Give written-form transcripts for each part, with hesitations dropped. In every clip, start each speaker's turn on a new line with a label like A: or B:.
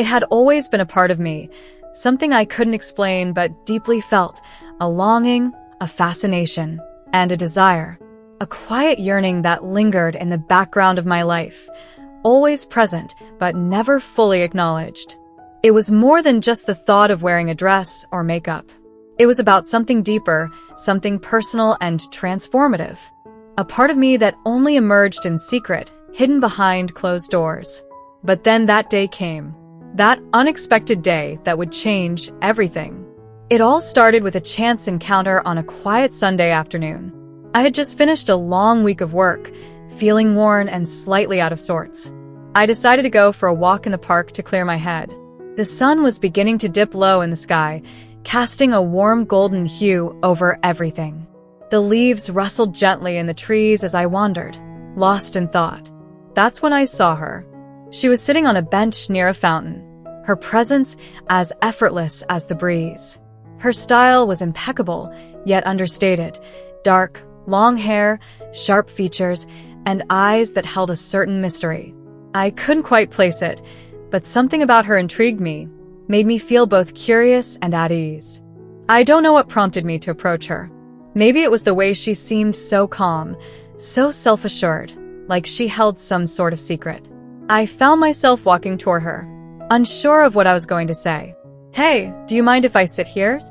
A: It had always been a part of me, something I couldn't explain but deeply felt, a longing, a fascination, and a desire. A quiet yearning that lingered in the background of my life, always present but never fully acknowledged. It was more than just the thought of wearing a dress or makeup. It was about something deeper, something personal and transformative. A part of me that only emerged in secret, hidden behind closed doors. But then that day came. That unexpected day that would change everything. It all started with a chance encounter on a quiet Sunday afternoon. I had just finished a long week of work, feeling worn and slightly out of sorts. I decided to go for a walk in the park to clear my head. The sun was beginning to dip low in the sky, casting a warm golden hue over everything. The leaves rustled gently in the trees as I wandered, lost in thought. That's when I saw her. She was sitting on a bench near a fountain, her presence as effortless as the breeze. Her style was impeccable, yet understated, dark, long hair, sharp features, and eyes that held a certain mystery. I couldn't quite place it, but something about her intrigued me, made me feel both curious and at ease. I don't know what prompted me to approach her. Maybe it was the way she seemed so calm, so self-assured, like she held some sort of secret. I found myself walking toward her, unsure of what I was going to say. "Hey, do you mind if I sit here?"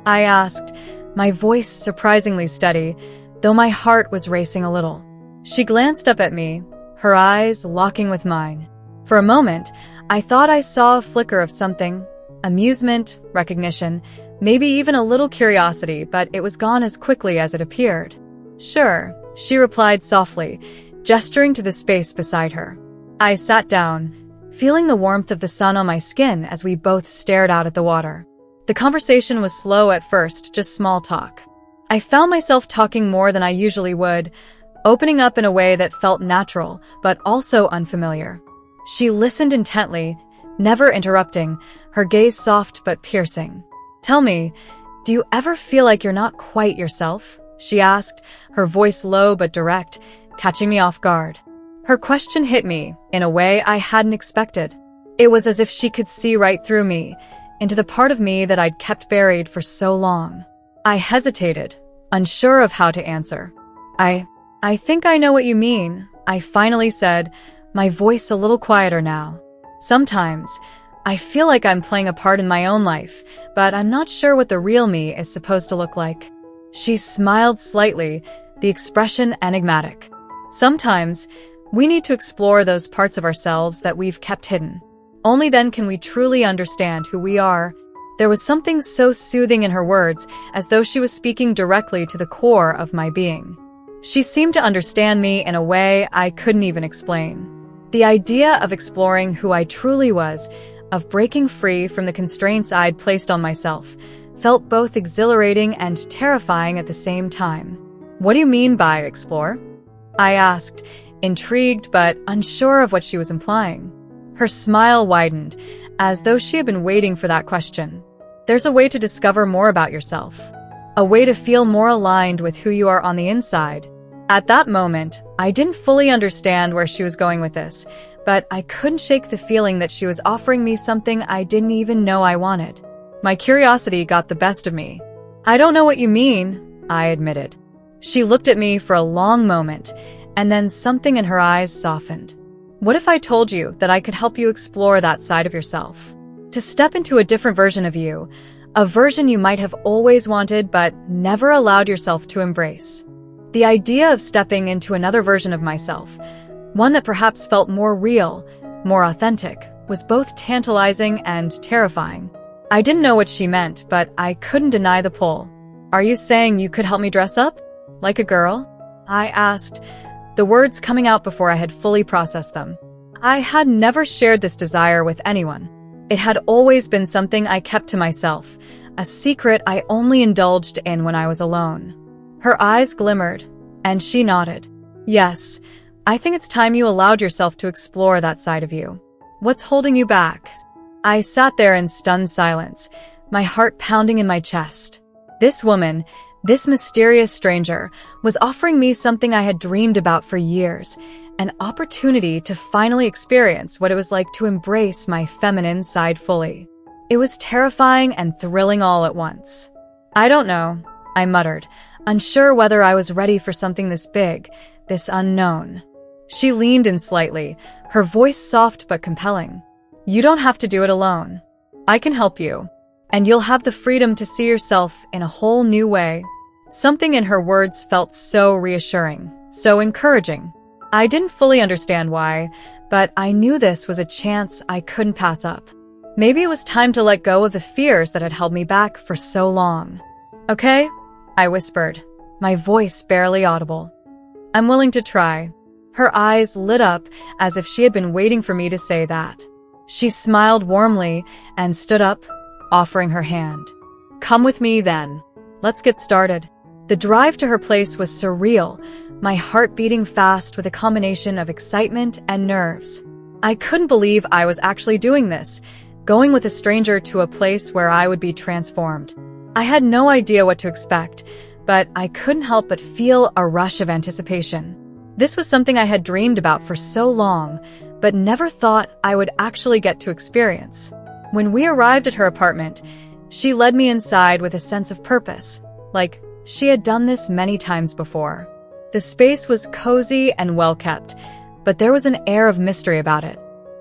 A: I asked, my voice surprisingly steady, though my heart was racing a little. She glanced up at me, her eyes locking with mine. For a moment, I thought I saw a flicker of something, amusement, recognition, maybe even a little curiosity, but it was gone as quickly as it appeared. "Sure," she replied softly, gesturing to the space beside her. I sat down, feeling the warmth of the sun on my skin as we both stared out at the water. The conversation was slow at first, just small talk. I found myself talking more than I usually would, opening up in a way that felt natural, but also unfamiliar. She listened intently, never interrupting, her gaze soft but piercing. "Tell me, do you ever feel like you're not quite yourself?" she asked, her voice low but direct, catching me off guard. Her question hit me in a way I hadn't expected. It was as if she could see right through me, into the part of me that I'd kept buried for so long. I hesitated, unsure of how to answer. I think I know what you mean," I finally said, my voice a little quieter now. "Sometimes, I feel like I'm playing a part in my own life, but I'm not sure what the real me is supposed to look like." She smiled slightly, the expression enigmatic. "Sometimes, we need to explore those parts of ourselves that we've kept hidden. Only then can we truly understand who we are." There was something so soothing in her words, as though she was speaking directly to the core of my being. She seemed to understand me in a way I couldn't even explain. The idea of exploring who I truly was, of breaking free from the constraints I'd placed on myself, felt both exhilarating and terrifying at the same time. "What do you mean by explore?" I asked, intrigued but unsure of what she was implying. Her smile widened, as though she had been waiting for that question. "There's a way to discover more about yourself. A way to feel more aligned with who you are on the inside." At that moment, I didn't fully understand where she was going with this, but I couldn't shake the feeling that she was offering me something I didn't even know I wanted. My curiosity got the best of me. "I don't know what you mean," I admitted. She looked at me for a long moment, and then something in her eyes softened. "What if I told you that I could help you explore that side of yourself? To step into a different version of you, a version you might have always wanted but never allowed yourself to embrace." The idea of stepping into another version of myself, one that perhaps felt more real, more authentic, was both tantalizing and terrifying. I didn't know what she meant, but I couldn't deny the pull. "Are you saying you could help me dress up? Like a girl?" I asked, the words coming out before I had fully processed them. I had never shared this desire with anyone. It had always been something I kept to myself, a secret I only indulged in when I was alone. Her eyes glimmered, and she nodded. "Yes, I think it's time you allowed yourself to explore that side of you. What's holding you back?" I sat there in stunned silence, my heart pounding in my chest. This woman, this mysterious stranger, was offering me something I had dreamed about for years, an opportunity to finally experience what it was like to embrace my feminine side fully. It was terrifying and thrilling all at once. "I don't know," I muttered, unsure whether I was ready for something this big, this unknown. She leaned in slightly, her voice soft but compelling. "You don't have to do it alone. I can help you, and you'll have the freedom to see yourself in a whole new way." Something in her words felt so reassuring, so encouraging. I didn't fully understand why, but I knew this was a chance I couldn't pass up. Maybe it was time to let go of the fears that had held me back for so long. "Okay," I whispered, my voice barely audible. "I'm willing to try." Her eyes lit up as if she had been waiting for me to say that. She smiled warmly and stood up, offering her hand. "Come with me then. Let's get started." The drive to her place was surreal, my heart beating fast with a combination of excitement and nerves. I couldn't believe I was actually doing this, going with a stranger to a place where I would be transformed. I had no idea what to expect, but I couldn't help but feel a rush of anticipation. This was something I had dreamed about for so long, but never thought I would actually get to experience. When we arrived at her apartment, she led me inside with a sense of purpose, like she had done this many times before. The space was cozy and well-kept, but there was an air of mystery about it.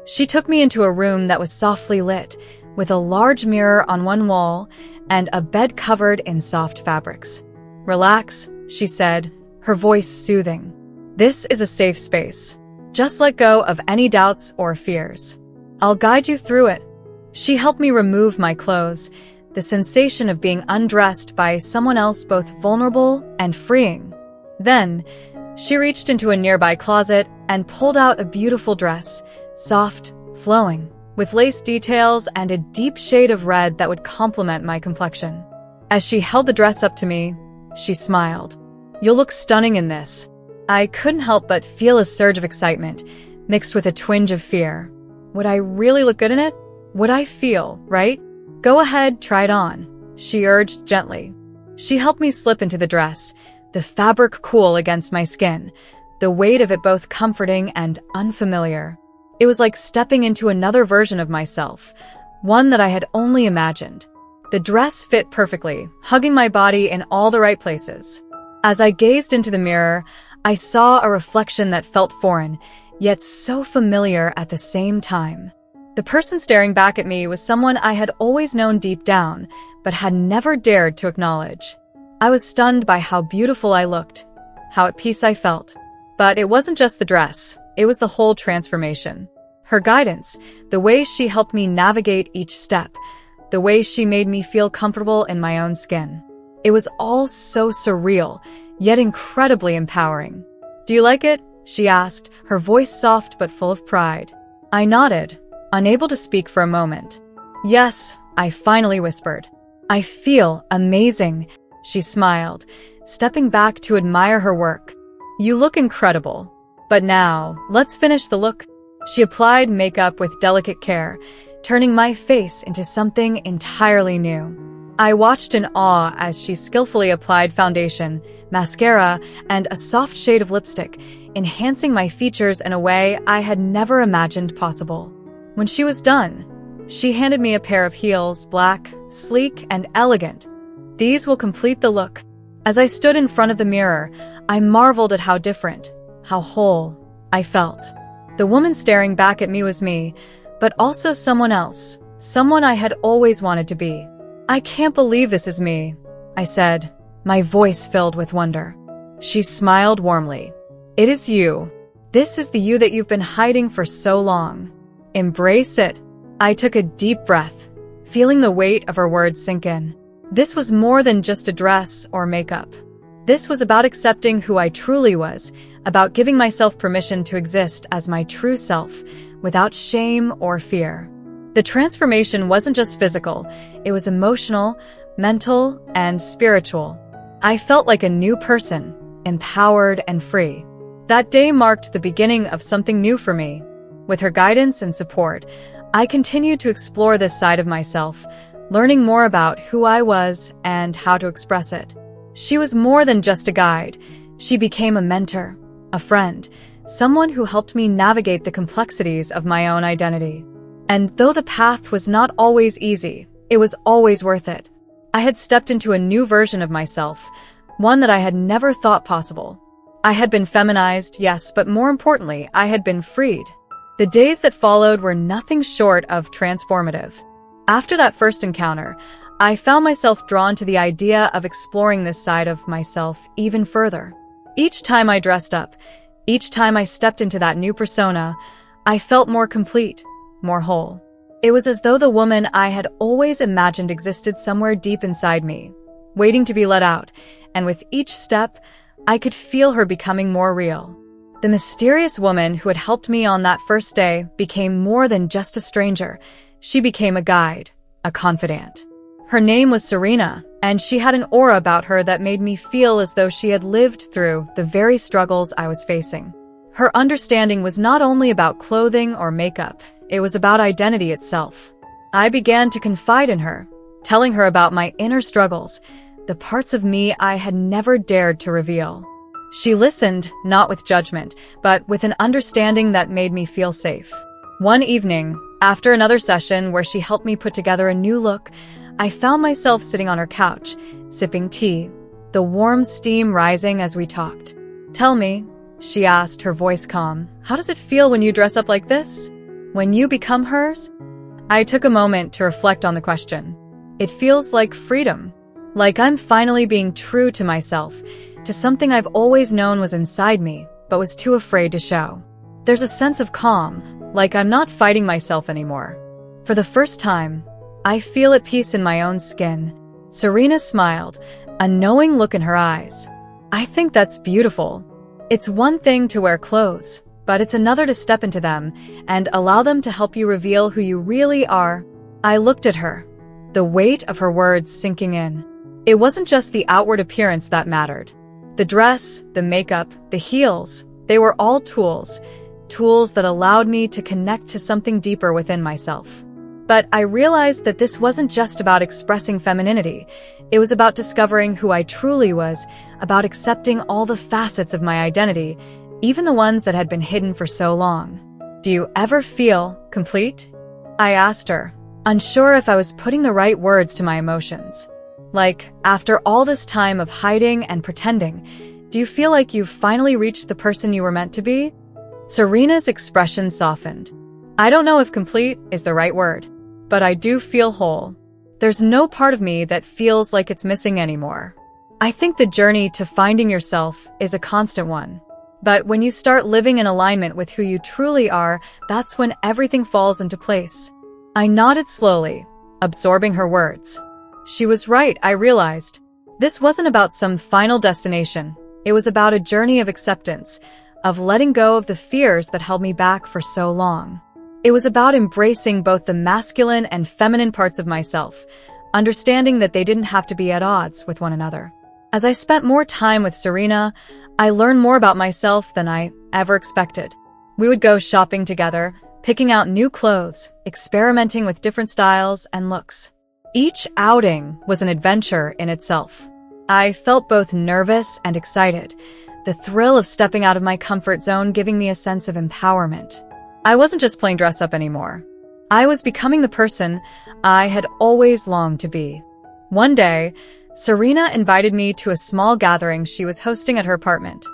A: She took me into a room that was softly lit, with a large mirror on one wall and a bed covered in soft fabrics. "Relax," she said, her voice soothing. "This is a safe space. Just let go of any doubts or fears. I'll guide you through it." She helped me remove my clothes, the sensation of being undressed by someone else both vulnerable and freeing. Then, she reached into a nearby closet and pulled out a beautiful dress, soft, flowing, with lace details and a deep shade of red that would complement my complexion. As she held the dress up to me, she smiled. "You'll look stunning in this." I couldn't help but feel a surge of excitement, mixed with a twinge of fear. Would I really look good in it? Would I feel right? "Go ahead, try it on," she urged gently. She helped me slip into the dress, the fabric cool against my skin, the weight of it both comforting and unfamiliar. It was like stepping into another version of myself, one that I had only imagined. The dress fit perfectly, hugging my body in all the right places. As I gazed into the mirror, I saw a reflection that felt foreign, yet so familiar at the same time. The person staring back at me was someone I had always known deep down, but had never dared to acknowledge. I was stunned by how beautiful I looked, how at peace I felt. But it wasn't just the dress, it was the whole transformation. Her guidance, the way she helped me navigate each step, the way she made me feel comfortable in my own skin. It was all so surreal, yet incredibly empowering. "Do you like it?" she asked, her voice soft but full of pride. I nodded, unable to speak for a moment. "Yes," I finally whispered. "I feel amazing," she smiled, stepping back to admire her work. "You look incredible. But now, let's finish the look." She applied makeup with delicate care, turning my face into something entirely new. I watched in awe as she skillfully applied foundation, mascara, and a soft shade of lipstick, enhancing my features in a way I had never imagined possible. When she was done, she handed me a pair of heels, black, sleek, and elegant. "These will complete the look." As I stood in front of the mirror, I marveled at how different, how whole, I felt. The woman staring back at me was me, but also someone else, someone I had always wanted to be. "I can't believe this is me," I said, my voice filled with wonder. She smiled warmly. "It is you. This is the you that you've been hiding for so long. Embrace it." I took a deep breath, feeling the weight of her words sink in. This was more than just a dress or makeup. This was about accepting who I truly was, about giving myself permission to exist as my true self, without shame or fear. The transformation wasn't just physical, it was emotional, mental, and spiritual. I felt like a new person, empowered and free. That day marked the beginning of something new for me. With her guidance and support, I continued to explore this side of myself, learning more about who I was and how to express it. She was more than just a guide. She became a mentor, a friend, someone who helped me navigate the complexities of my own identity. And though the path was not always easy, it was always worth it. I had stepped into a new version of myself, one that I had never thought possible. I had been feminized, yes, but more importantly, I had been freed. The days that followed were nothing short of transformative. After that first encounter, I found myself drawn to the idea of exploring this side of myself even further. Each time I dressed up, each time I stepped into that new persona, I felt more complete, more whole. It was as though the woman I had always imagined existed somewhere deep inside me, waiting to be let out, and with each step, I could feel her becoming more real. The mysterious woman who had helped me on that first day became more than just a stranger. She became a guide, a confidant. Her name was Serena, and she had an aura about her that made me feel as though she had lived through the very struggles I was facing. Her understanding was not only about clothing or makeup, it was about identity itself. I began to confide in her, telling her about my inner struggles, the parts of me I had never dared to reveal. She listened, not with judgment, but with an understanding that made me feel safe. One evening, after another session where she helped me put together a new look, I found myself sitting on her couch, sipping tea, the warm steam rising as we talked. "Tell me," she asked, her voice calm, "how does it feel when you dress up like this? When you become hers?" I took a moment to reflect on the question. It feels like freedom. Like I'm finally being true to myself, to something I've always known was inside me, but was too afraid to show. There's a sense of calm, like I'm not fighting myself anymore. For the first time, I feel at peace in my own skin. Serena smiled, a knowing look in her eyes. I think that's beautiful. It's one thing to wear clothes, but it's another to step into them and allow them to help you reveal who you really are. I looked at her, the weight of her words sinking in. It wasn't just the outward appearance that mattered. The dress, the makeup, the heels, they were all tools that allowed me to connect to something deeper within myself. But I realized that this wasn't just about expressing femininity. It was about discovering who I truly was, about accepting all the facets of my identity, even the ones that had been hidden for so long. "Do you ever feel complete?" I asked her, unsure if I was putting the right words to my emotions. Like, after all this time of hiding and pretending, do you feel like you've finally reached the person you were meant to be? Serena's expression softened. I don't know if complete is the right word, but I do feel whole. There's no part of me that feels like it's missing anymore. I think the journey to finding yourself is a constant one. But when you start living in alignment with who you truly are, that's when everything falls into place. I nodded slowly, absorbing her words. She was right, I realized. This wasn't about some final destination. It was about a journey of acceptance, of letting go of the fears that held me back for so long. It was about embracing both the masculine and feminine parts of myself, understanding that they didn't have to be at odds with one another. As I spent more time with Serena, I learned more about myself than I ever expected. We would go shopping together, picking out new clothes, experimenting with different styles and looks. Each outing was an adventure in itself. I felt both nervous and excited, the thrill of stepping out of my comfort zone giving me a sense of empowerment. I wasn't just playing dress up anymore. I was becoming the person I had always longed to be. One day, Serena invited me to a small gathering she was hosting at her apartment.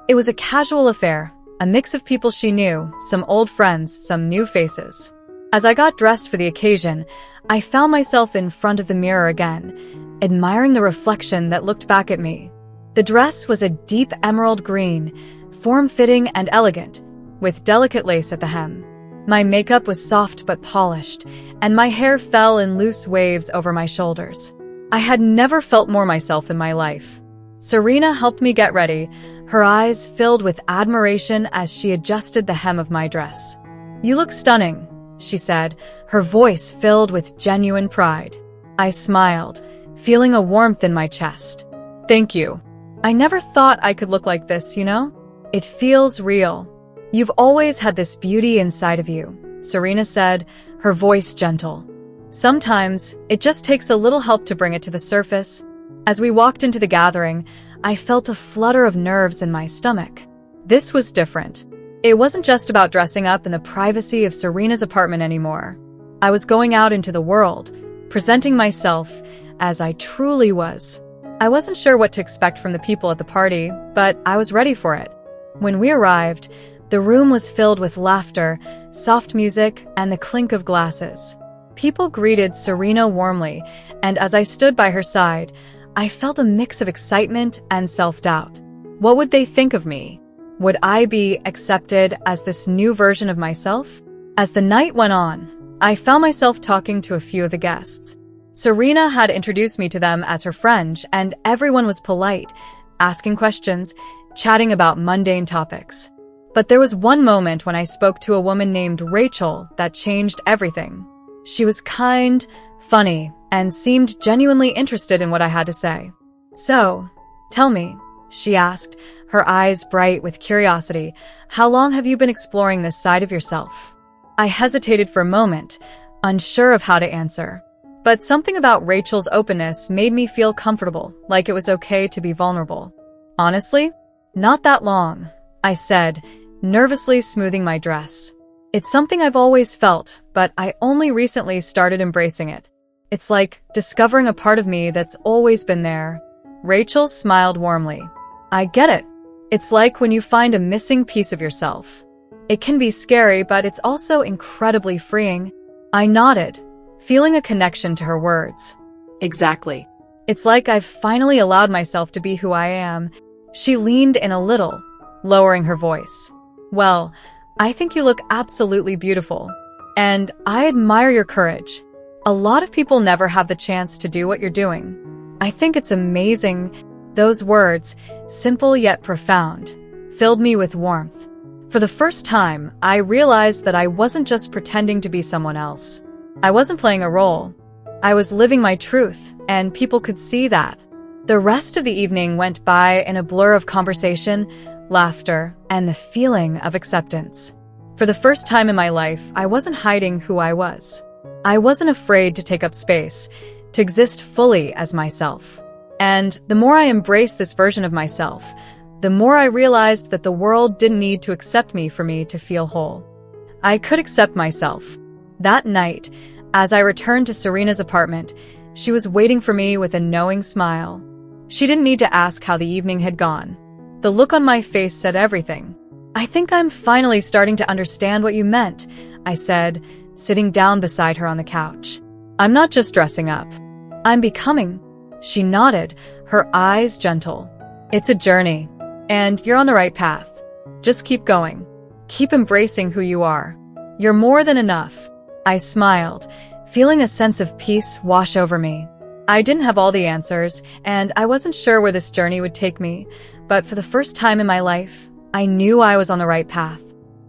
A: It was a casual affair, a mix of people she knew, some old friends, some new faces. As I got dressed for the occasion, I found myself in front of the mirror again, admiring the reflection that looked back at me. The dress was a deep emerald green, form-fitting and elegant, with delicate lace at the hem. My makeup was soft but polished, and my hair fell in loose waves over my shoulders. I had never felt more myself in my life. Serena helped me get ready, her eyes filled with admiration as she adjusted the hem of my dress. "You look stunning," she said, her voice filled with genuine pride. I smiled, feeling a warmth in my chest. "Thank you. I never thought I could look like this, you know? It feels real." "You've always had this beauty inside of you," Serena said, her voice gentle. "Sometimes, it just takes a little help to bring it to the surface." As we walked into the gathering, I felt a flutter of nerves in my stomach. This was different. It wasn't just about dressing up in the privacy of Serena's apartment anymore. I was going out into the world, presenting myself as I truly was. I wasn't sure what to expect from the people at the party, but I was ready for it. When we arrived, the room was filled with laughter, soft music, and the clink of glasses. People greeted Serena warmly, and as I stood by her side, I felt a mix of excitement and self-doubt. What would they think of me? Would I be accepted as this new version of myself? As the night went on, I found myself talking to a few of the guests. Serena had introduced me to them as her friend, and everyone was polite, asking questions, chatting about mundane topics. But there was one moment when I spoke to a woman named Rachel that changed everything. She was kind, funny, and seemed genuinely interested in what I had to say. "So, tell me," she asked, her eyes bright with curiosity, "how long have you been exploring this side of yourself?" I hesitated for a moment, unsure of how to answer. But something about Rachel's openness made me feel comfortable, like it was okay to be vulnerable. "Honestly, not that long," I said, nervously smoothing my dress. "It's something I've always felt, but I only recently started embracing it. It's like discovering a part of me that's always been there." Rachel smiled warmly. "I get it. It's like when you find a missing piece of yourself. It can be scary, but it's also incredibly freeing." I nodded, feeling a connection to her words.
B: Exactly.
A: "It's like I've finally allowed myself to be who I am." She leaned in a little, lowering her voice. "Well, I think you look absolutely beautiful. And I admire your courage. A lot of people never have the chance to do what you're doing. I think it's amazing." Those words, simple yet profound, filled me with warmth. For the first time, I realized that I wasn't just pretending to be someone else. I wasn't playing a role. I was living my truth, and people could see that. The rest of the evening went by in a blur of conversation, laughter, and the feeling of acceptance. For the first time in my life, I wasn't hiding who I was. I wasn't afraid to take up space, to exist fully as myself. And the more I embraced this version of myself, the more I realized that the world didn't need to accept me for me to feel whole. I could accept myself. That night, as I returned to Serena's apartment, she was waiting for me with a knowing smile. She didn't need to ask how the evening had gone. The look on my face said everything. "I think I'm finally starting to understand what you meant," I said, sitting down beside her on the couch. "I'm not just dressing up. I'm becoming." She nodded, her eyes gentle. "It's a journey, and you're on the right path. Just keep going. Keep embracing who you are. You're more than enough." I smiled, feeling a sense of peace wash over me. I didn't have all the answers, and I wasn't sure where this journey would take me, but for the first time in my life, I knew I was on the right path.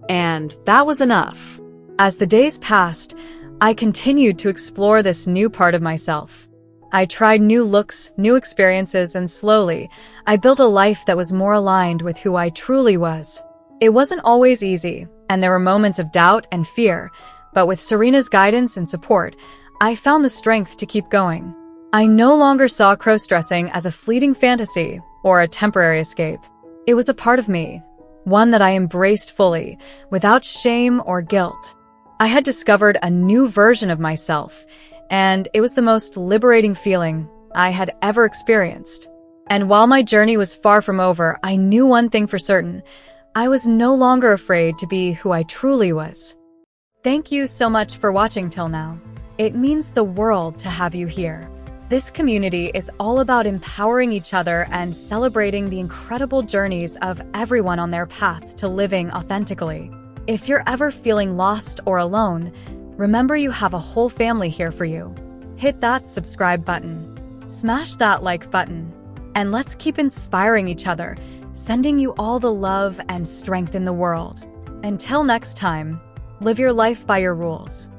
B: And that was enough.
A: As the days passed, I continued to explore this new part of myself. I tried new looks, new experiences, and slowly, I built a life that was more aligned with who I truly was. It wasn't always easy, and there were moments of doubt and fear, but with Serena's guidance and support, I found the strength to keep going. I no longer saw crossdressing as a fleeting fantasy or a temporary escape. It was a part of me, one that I embraced fully, without shame or guilt. I had discovered a new version of myself, and it was the most liberating feeling I had ever experienced. And while my journey was far from over, I knew one thing for certain. I was no longer afraid to be who I truly was. Thank you so much for watching till now. It means the world to have you here. This community is all about empowering each other and celebrating the incredible journeys of everyone on their path to living authentically. If you're ever feeling lost or alone, remember you have a whole family here for you. Hit that subscribe button, smash that like button, and let's keep inspiring each other, sending you all the love and strength in the world. Until next time, live your life by your rules.